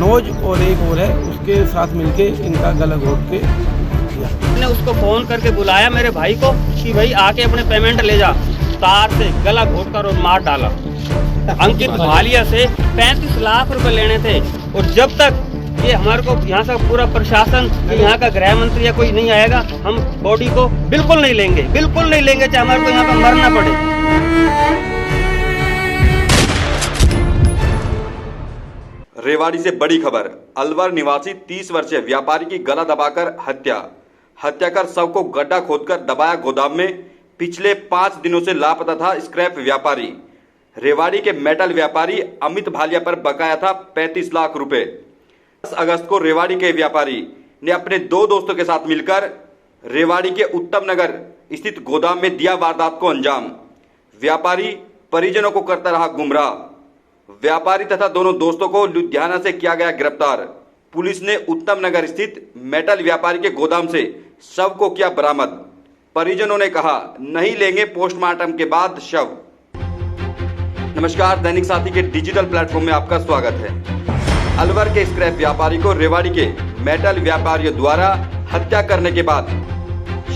मनोज और एक और है, उसके साथ मिलके इनका गला घोट के किया। मैंने उसको फ़ोन करके बुलाया मेरे भाई को कि भाई आके अपने पेमेंट ले जा, तार से गला घोट कर और मार डाला। अंकित भालिया से 35 लाख रुपए लेने थे और जब तक ये हमारे को यहाँ से पूरा प्रशासन, यहाँ का गृह मंत्री या कोई नहीं आएगा, हम बॉडी को बिल्कुल नहीं लेंगे, बिल्कुल नहीं लेंगे, चाहे हमारे को यहाँ पर मरना पड़े। रेवाड़ी से बड़ी खबर। अलवर निवासी 30 वर्षीय व्यापारी की गला दबाकर हत्या कर शव को गड्ढा खोदकर दबाया गोदाम में। पिछले 5 दिनों से लापता था स्क्रैप व्यापारी। रेवाड़ी के मेटल व्यापारी अमित भालिया पर बकाया था 35 लाख रुपए। 10 अगस्त को रेवाड़ी के व्यापारी ने अपने 2 दोस्तों के साथ मिलकर रेवाड़ी के उत्तम नगर स्थित गोदाम में दिया वारदात को अंजाम। व्यापारी परिजनों को करता रहा गुमराह। व्यापारी तथा दोनों दोस्तों को लुधियाना से किया गया गिरफ्तार। पुलिस ने उत्तम नगर स्थित मेटल व्यापारी के गोदाम से शव को किया बरामद। परिजनों ने कहा नहीं लेंगे पोस्टमार्टम के बाद शव। नमस्कार, दैनिक साथी के डिजिटल प्लेटफॉर्म में आपका स्वागत है। अलवर के स्क्रैप व्यापारी को रेवाड़ी के मेटल व्यापारियों द्वारा हत्या करने के बाद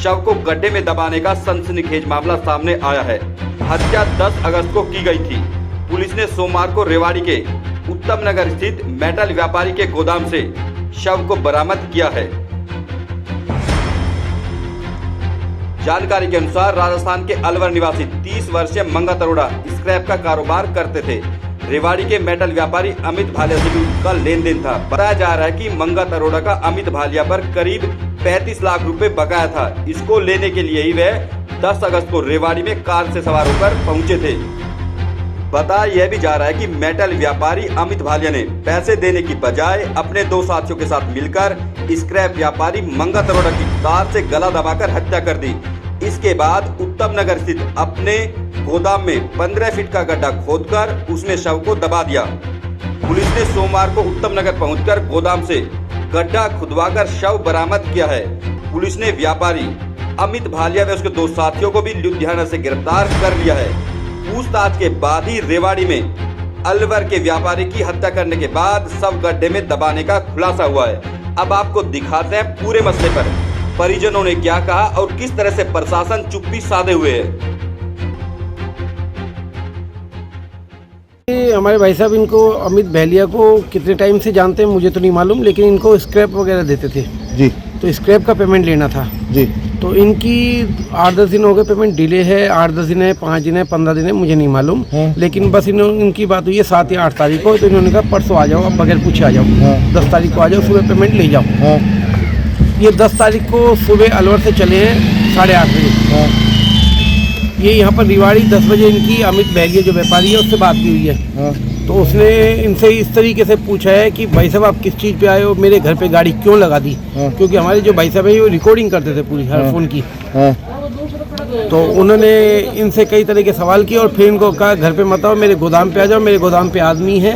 शव को गड्ढे में दबाने का सनसनीखेज मामला सामने आया है। हत्या 10 अगस्त को की गई थी। पुलिस ने सोमवार को रेवाड़ी के उत्तम नगर स्थित मेटल व्यापारी के गोदाम से शव को बरामद किया है। जानकारी के अनुसार राजस्थान के अलवर निवासी 30 वर्षीय मंगा तरोड़ा स्क्रैप का कारोबार करते थे। रेवाड़ी के मेटल व्यापारी अमित भालिया से भी उनका लेन देन था। बताया जा रहा है कि मंगा तरोड़ा का अमित भालिया पर करीब 35 लाख रुपए बकाया था। इसको लेने के लिए ही वह 10 अगस्त को रेवाड़ी में कार से सवार होकर पहुंचे थे। बताया यह भी जा रहा है कि मेटल व्यापारी अमित भालिया ने पैसे देने की बजाय अपने 2 साथियों के साथ मिलकर स्क्रैप व्यापारी मंगा तरोड़ा की कार से गला दबाकर हत्या कर दी। इसके बाद उत्तम नगर स्थित अपने गोदाम में 15 फीट का गड्ढा खोदकर उसमें शव को दबा दिया। पुलिस ने सोमवार को उत्तम नगर पहुंचकर गोदाम से गड्ढा खुदवाकर शव बरामद किया है। पुलिस ने व्यापारी अमित भालिया व उसके 2 साथियों को भी लुधियाना से गिरफ्तार कर लिया है। पूछताछ के बाद ही रेवाड़ी में अलवर के व्यापारी की हत्या करने के बाद शव गड्ढे में दबाने का खुलासा हुआ है। अब आपको दिखाते हैं पूरे मसले पर परिजनों ने क्या कहा और किस तरह से प्रशासन चुप्पी साधे हुए है। हमारे भाई साहब इनको अमित भालिया को कितने टाइम से जानते हैं मुझे तो नहीं मालूम, लेकिन इनको स्क्रैप वगैरह देते थे जी। तो स्क्रैप का पेमेंट लेना था जी। तो इनकी 8-10 दिन हो गए, पेमेंट डिले है। 8-10 दिन है, 5 दिन है, 15 दिन है, मुझे नहीं मालूम। लेकिन बस इनकी बात हुई है 7 या 8 तारीख को। तो इन्होंने कहा परसों आ जाओ, अब बगैर पूछे आ जाओ। 10 तारीख को आ जाओ, सुबह पेमेंट ले जाओ। ये 10 तारीख को सुबह अलवर से चले हैं 8:30 बजे। ये यहाँ पर रेवाड़ी 10 बजे इनकी अमित भालिया जो व्यापारी है उससे बात भी हुई है। तो उसने इनसे इस तरीके से पूछा है कि भाई साहब आप किस चीज़ पे आए हो, मेरे घर पे गाड़ी क्यों लगा दी। क्योंकि हमारे जो भाई साहब है वो रिकॉर्डिंग करते थे पूरी हर फोन की। तो उन्होंने इनसे कई तरह के सवाल किए और फिर इनको कहा घर पे मत आओ, मेरे गोदाम पे आ जाओ, मेरे गोदाम पे आदमी है।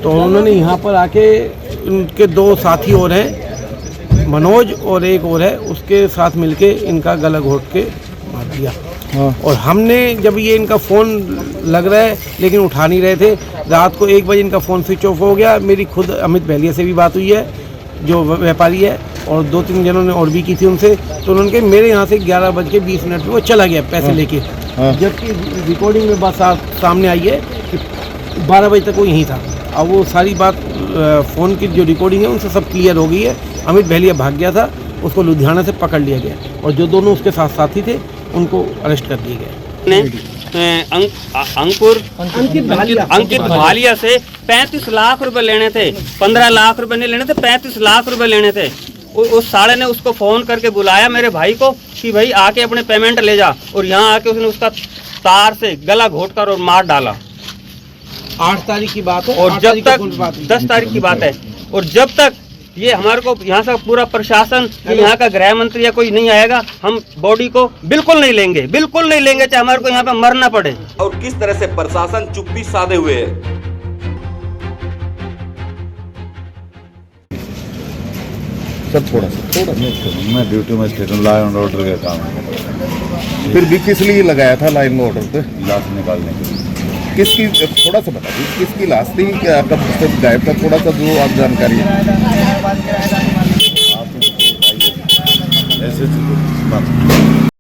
तो उन्होंने यहाँ पर आके उनके 2 साथी और हैं, मनोज और एक और है, उसके साथ मिलके इनका गला घोट के मार दिया। और हमने जब ये इनका फ़ोन लग रहा है लेकिन उठा नहीं रहे थे, रात को 1 बजे इनका फ़ोन स्विच ऑफ हो गया। मेरी खुद अमित भालिया से भी बात हुई है जो व्यापारी है, और 2-3 जनों ने और भी की थी उनसे। तो उन्होंने कहा मेरे यहाँ से 11:20 पे वो चला गया पैसे लेके। जबकि रिकॉर्डिंग में बात सामने आई है कि 12 बजे तक वो यहीं था। अब वो सारी बात फ़ोन की जो रिकॉर्डिंग है उनसे सब क्लियर हो गई है। अमित भालिया भाग गया था, उसको लुधियाना से पकड़ लिया गया और जो दोनों उसके साथ साथी थे उनको अरेस्ट कर दिए गए। अंकित भालिया से 35 लाख रुपए लेने थे। 15 लाख रुपए नहीं लेने थे, 35 लाख रुपए लेने थे। उस साले ने उसको फ़ोन करके बुलाया मेरे भाई को कि भाई आके अपने पेमेंट ले जा, और यहाँ आके उसने उसका तार से गला घोट कर और मार डाला। 8 तारीख की बात है और जब तक 10 तारीख की बात है, और जब तक ये हमारे को यहाँ से पूरा प्रशासन, यहाँ का गृह मंत्री या कोई नहीं आएगा, हम बॉडी को बिल्कुल नहीं लेंगे, बिल्कुल नहीं लेंगे, चाहे हमारे को यहाँ पे मरना पड़े। और किस तरह से प्रशासन चुप्पी साधे हुए है। सर थोड़ा मैं ड्यूटी में स्टेट लॉ एंड ऑर्डर का काम है। फिर भी किस लिए लगाया था लाइन में ऑर्डर पे? लाश निकालने के लिए। किसकी, थोड़ा सा बता दीजिए किसकी लाश थी, कब से गायब था, थोड़ा सा जो आप जानकारी है। ऐसे